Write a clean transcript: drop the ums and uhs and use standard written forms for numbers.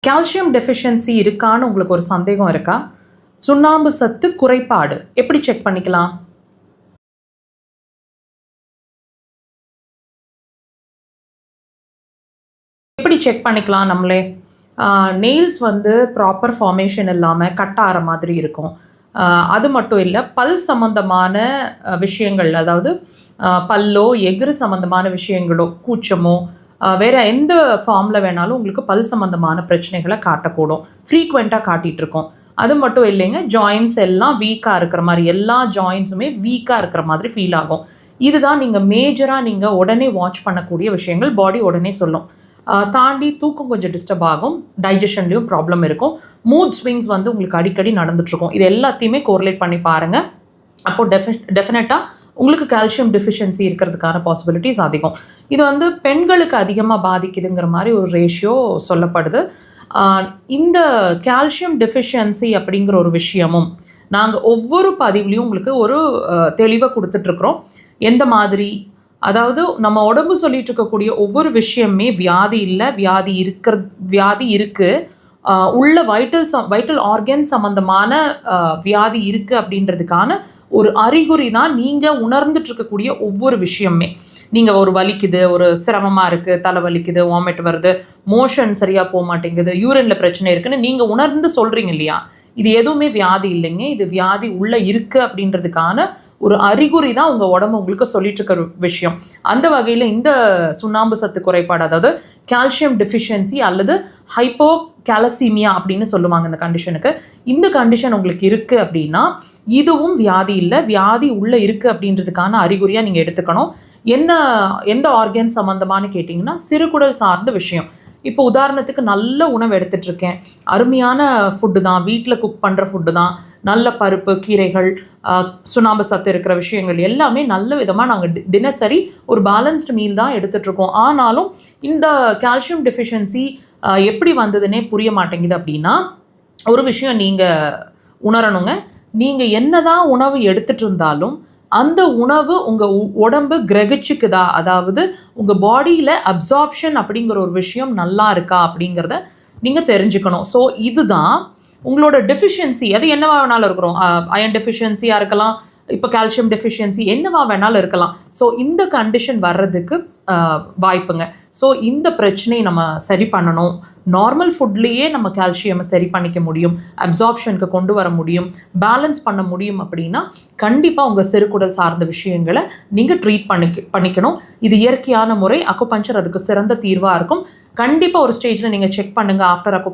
Calcium deficiency இருக்கான்னு உங்களுக்கு ஒரு சந்தேகம் இருக்கா? சுண்ணாம்பு சத்து குறைபாடு எப்படி செக் பண்ணிக்கலாம்? எப்படி செக் பண்ணிக்கலாம் நம்மளே? நெயில்ஸ் வந்து ப்ராப்பர் ஃபார்மேஷன் இல்லாமல் கட் ஆகிற மாதிரி இருக்கும். அது மட்டும் இல்லை, பல் சம்மந்தமான விஷயங்கள், அதாவது பல்லோ எகிறு சம்மந்தமான விஷயங்களோ, கூச்சமோ, வேறு எந்த ஃபார்மில் வேணாலும் உங்களுக்கு பல் சம்மந்தமான பிரச்சனைகளை காட்டக்கூடும். ஃப்ரீக்வெண்ட்டாக காட்டிகிட்ருக்கோம். அது மட்டும் இல்லைங்க, ஜாயின்ஸ் எல்லாம் வீக்காக இருக்கிற மாதிரி, எல்லா ஜாயின்ஸுமே வீக்காக இருக்கிற மாதிரி ஃபீல் ஆகும். இதுதான் நீங்கள் மேஜராக நீங்கள் உடனே வாட்ச் பண்ணக்கூடிய விஷயங்கள். பாடி உடனே சொல்லும். தாண்டி தூக்கம் கொஞ்சம் டிஸ்டர்ப் ஆகும், டைஜஷன்லேயும் ப்ராப்ளம் இருக்கும், மூட் ஸ்விங்ஸ் வந்து உங்களுக்கு அடிக்கடி நடந்துகிட்ருக்கும். இது எல்லாத்தையுமே கோரிலேட் பண்ணி பாருங்கள். அப்போது டெஃபினட்டாக உங்களுக்கு கால்சியம் டெஃபிஷியன்சி இருக்கிறதுக்கான பாசிபிலிட்டிஸ் அதிகம். இது வந்து பெண்களுக்கு அதிகமாக பாதிக்குதுங்கிற மாதிரி ஒரு ரேஷியோ சொல்லப்படுது. இந்த கால்சியம் டெஃபிஷியன்சி அப்படிங்கிற ஒரு விஷயமும் நாங்கள் ஒவ்வொரு பதிவுலையும் உங்களுக்கு ஒரு தெளிவை கொடுத்துட்ருக்குறோம். எந்த மாதிரி, அதாவது நம்ம உடம்பு சொல்லிட்டு இருக்கக்கூடிய ஒவ்வொரு விஷயமே வியாதி இல்லை, வியாதி இருக்குது, உள்ள வைட்டல் ஆர்கன் சம்மந்தமான வியாதி இருக்குது அப்படின்றதுக்கான ஒரு அறிகுறி தான் நீங்கள் உணர்ந்துட்டு இருக்கக்கூடிய ஒவ்வொரு விஷயமே. நீங்கள் ஒரு வலிக்குது, ஒரு சிரமமாக இருக்குது, தலை வலிக்குது, வாமிட் வருது, மோஷன் சரியாக போக மாட்டேங்குது, யூரினில் பிரச்சனை இருக்குதுன்னு நீங்கள் உணர்ந்து சொல்கிறீங்க இல்லையா? இது எதுவுமே வியாதி இல்லைங்க. இது வியாதி உள்ளே இருக்குது அப்படின்றதுக்கான ஒரு அறிகுறி தான் உங்கள் உடம்பு உங்களுக்கு சொல்லிட்டு இருக்கிற விஷயம். அந்த வகையில் இந்த சுண்ணாம்பு சத்து குறைபாடு, அதாவது கால்சியம் டெஃபிஷியன்சி அல்லது ஹைப்போகாலசீமியா அப்படின்னு சொல்லுவாங்க இந்த கண்டிஷனுக்கு. இந்த கண்டிஷன் உங்களுக்கு இருக்குது அப்படின்னா இதுவும் வியாதி இல்லை, வியாதி உள்ளே இருக்குது அப்படின்றதுக்கான அறிகுறியாக நீங்கள் எடுத்துக்கணும். எந்த ஆர்கன் சம்மந்தமானு கேட்டிங்கன்னா சிறுகுடல் சார்ந்த விஷயம். இப்போ உதாரணத்துக்கு நல்ல உணவு எடுத்துகிட்ருக்கேன், அருமையான ஃபுட்டு தான், வீட்டில் குக் பண்ணுற ஃபுட்டு தான், நல்ல பருப்பு, கீரைகள், சுண்ணாம்பு சத்து இருக்கிற விஷயங்கள் எல்லாமே நல்ல விதமாக நாங்கள் தினசரி ஒரு பேலன்ஸ்டு மீல் தான் எடுத்துகிட்ருக்கோம். ஆனாலும் இந்த கால்சியம் டெஃபிஷியன்சி எப்படி வந்ததுன்னே புரிய மாட்டேங்குது. அப்படின்னா ஒரு விஷயம் நீங்கள் உணரணுங்க. நீங்கள் என்ன தான் உணவு எடுத்துகிட்டு இருந்தாலும் அந்த உணவு உங்கள் உடம்பு கிரகிச்சுக்குதா, அதாவது உங்கள் பாடியில் அப்சார்ப்ஷன் அப்படிங்கிற ஒரு விஷயம் நல்லா இருக்கா அப்படிங்கிறத நீங்கள் தெரிஞ்சுக்கணும். ஸோ இதுதான் உங்களோட டெஃபிஷியன்சி. அது என்னவா வேணாலும் இருக்கிறோம், அயன் டெஃபிஷியன்சியாக இருக்கலாம், இப்போ கால்சியம் டெஃபிஷியன்சி என்னவா வேணாலும் இருக்கலாம். ஸோ இந்த கண்டிஷன் வர்றதுக்கு வாய்ப்புங்க. ஸோ இந்த பிரச்சனையை நம்ம சரி பண்ணணும். நார்மல் ஃபுட்லேயே நம்ம கால்சியமை சரி பண்ணிக்க முடியும், அப்சார்ப்ஷனுக்கு கொண்டு வர முடியும், பேலன்ஸ் பண்ண முடியும். அப்படின்னா கண்டிப்பாக உங்கள் சிறுகுடல் சார்ந்த விஷயங்களை நீங்கள் ட்ரீட் பண்ணிக்கணும். இது இயற்கையான முறை. அக்குபஞ்சர் அதுக்கு சிறந்த தீர்வாக இருக்கும். கண்டிப்பாக ஒரு ஸ்டேஜில் நீங்கள் செக் பண்ணுங்கள் ஆஃப்டர் அக்குபஞ்சர்.